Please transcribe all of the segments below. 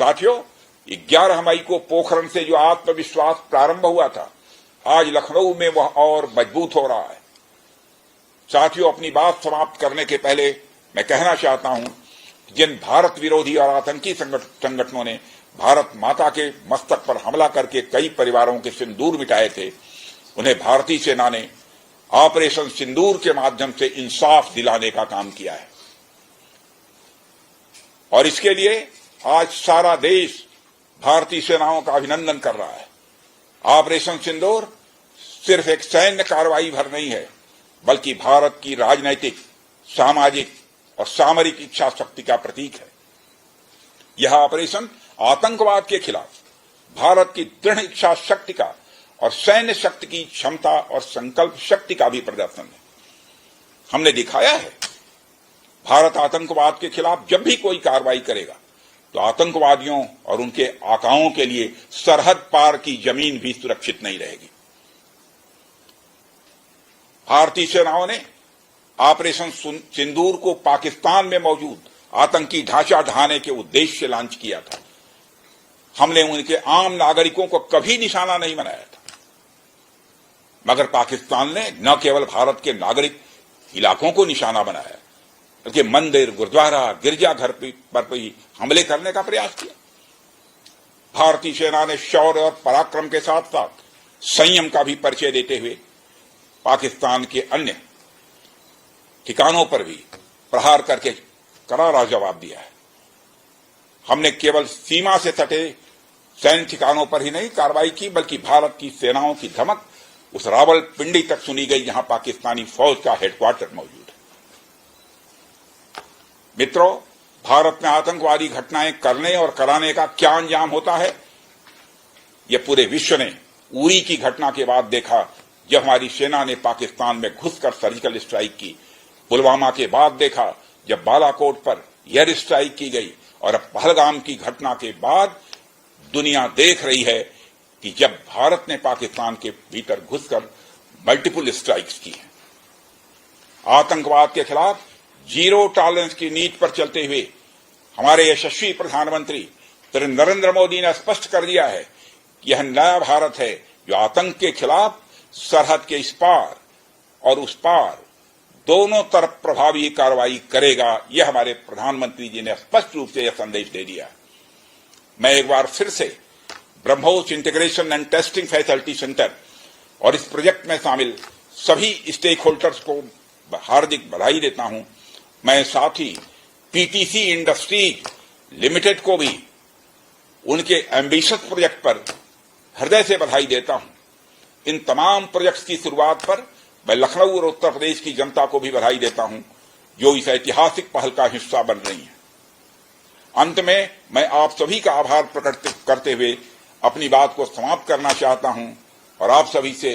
साथियों, 11 मई को पोखरण से जो आत्मविश्वास प्रारंभ हुआ था, आज लखनऊ में वह और मजबूत हो रहा है। साथियों, अपनी बात समाप्त करने के पहले मैं कहना चाहता हूं, जिन भारत विरोधी और आतंकी संगठनों ने भारत माता के मस्तक पर हमला करके कई परिवारों के सिंदूर मिटाए थे, उन्हें भारतीय सेना ने ऑपरेशन सिंदूर के माध्यम से इंसाफ दिलाने का काम किया है। और इसके लिए आज सारा देश भारतीय सेनाओं का अभिनंदन कर रहा है। ऑपरेशन सिंदूर सिर्फ एक सैन्य कार्रवाई भर नहीं है, बल्कि भारत की राजनैतिक, सामाजिक और सामरिक इच्छा शक्ति का प्रतीक है। यह ऑपरेशन आतंकवाद के खिलाफ भारत की दृढ़ इच्छा शक्ति का और सैन्य शक्ति की क्षमता और संकल्प शक्ति का भी प्रदर्शन है। हमने दिखाया है, भारत आतंकवाद के खिलाफ जब भी कोई कार्रवाई करेगा तो आतंकवादियों और उनके आकाओं के लिए सरहद पार की जमीन भी सुरक्षित नहीं रहेगी। भारतीय सेनाओं ने ऑपरेशन सिंदूर को पाकिस्तान में मौजूद आतंकी ढांचा ढहाने के उद्देश्य से लॉन्च किया था। हमने उनके आम नागरिकों को कभी निशाना नहीं बनाया था, मगर पाकिस्तान ने न केवल भारत के नागरिक इलाकों को निशाना बनाया, बल्कि मंदिर, गुरुद्वारा, गिरजाघर पर भी हमले करने का प्रयास किया। भारतीय सेना ने शौर्य और पराक्रम के साथ साथ संयम का भी परिचय देते हुए पाकिस्तान के अन्य ठिकानों पर भी प्रहार करके करारा जवाब दिया है। हमने केवल सीमा से सटे सैन्य ठिकानों पर ही नहीं कार्रवाई की, बल्कि भारत की सेनाओं की धमक उस रावलपिंडी तक सुनी गई जहां पाकिस्तानी फौज का हेडक्वार्टर मौजूद है। मित्रों, भारत में आतंकवादी घटनाएं करने और कराने का क्या अंजाम होता है, यह पूरे विश्व ने उरी की घटना के बाद देखा, जब हमारी सेना ने पाकिस्तान में घुसकर सर्जिकल स्ट्राइक की। पुलवामा के बाद देखा, जब बालाकोट पर एयर स्ट्राइक की गई, और अब पहलगाम की घटना के बाद दुनिया देख रही है कि जब भारत ने पाकिस्तान के भीतर घुसकर मल्टीपल स्ट्राइक्स की हैं। आतंकवाद के खिलाफ जीरो टॉलरेंस की नीति पर चलते हुए हमारे यशस्वी प्रधानमंत्री श्री नरेंद्र मोदी ने स्पष्ट कर दिया है कि यह नया भारत है जो आतंक के खिलाफ सरहद के इस पार और उस पार दोनों तरफ प्रभावी कार्रवाई करेगा। यह हमारे प्रधानमंत्री जी ने स्पष्ट रूप से यह संदेश दे दिया। मैं एक बार फिर से BrahMos integration and testing facility centre और इस प्रोजेक्ट में शामिल सभी स्टेक होल्डर्स को हार्दिक बधाई देता हूं। मैं साथ ही पीटीसी इंडस्ट्रीज लिमिटेड को भी उनके एम्बिशियस प्रोजेक्ट पर हृदय से बधाई देता हूं। इन तमाम प्रोजेक्ट्स की शुरुआत पर मैं लखनऊ और उत्तर प्रदेश की जनता को भी बधाई देता हूं, जो इस ऐतिहासिक पहल का हिस्सा बन रही है। अंत में मैं आप सभी का आभार प्रकट करते हुए अपनी बात को समाप्त करना चाहता हूं, और आप सभी से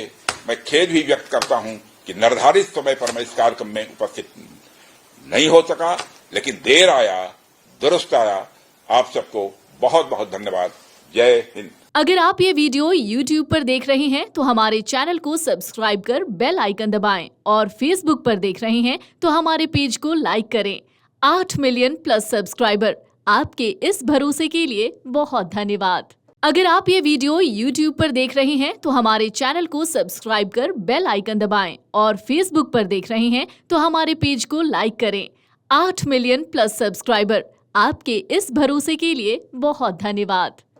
मैं खेद भी व्यक्त करता हूं कि निर्धारित समय पर मैं इस कार्यक्रम में उपस्थित नहीं हो सका, लेकिन देर आया दुरुस्त आया। आप सबको बहुत बहुत धन्यवाद। जय हिंद। अगर आप ये वीडियो YouTube पर देख रहे हैं तो हमारे चैनल को सब्सक्राइब कर बेल आइकन दबाएं, और Facebook पर देख रहे हैं तो हमारे पेज को लाइक करें। 8 मिलियन प्लस सब्सक्राइबर, आपके इस भरोसे के लिए बहुत धन्यवाद। अगर आप ये वीडियो YouTube पर देख रहे हैं तो हमारे चैनल को सब्सक्राइब कर बेल आइकन दबाएं, और Facebook पर देख रहे हैं तो हमारे पेज को लाइक करें। 8 मिलियन प्लस सब्सक्राइबर, आपके इस भरोसे के लिए बहुत धन्यवाद।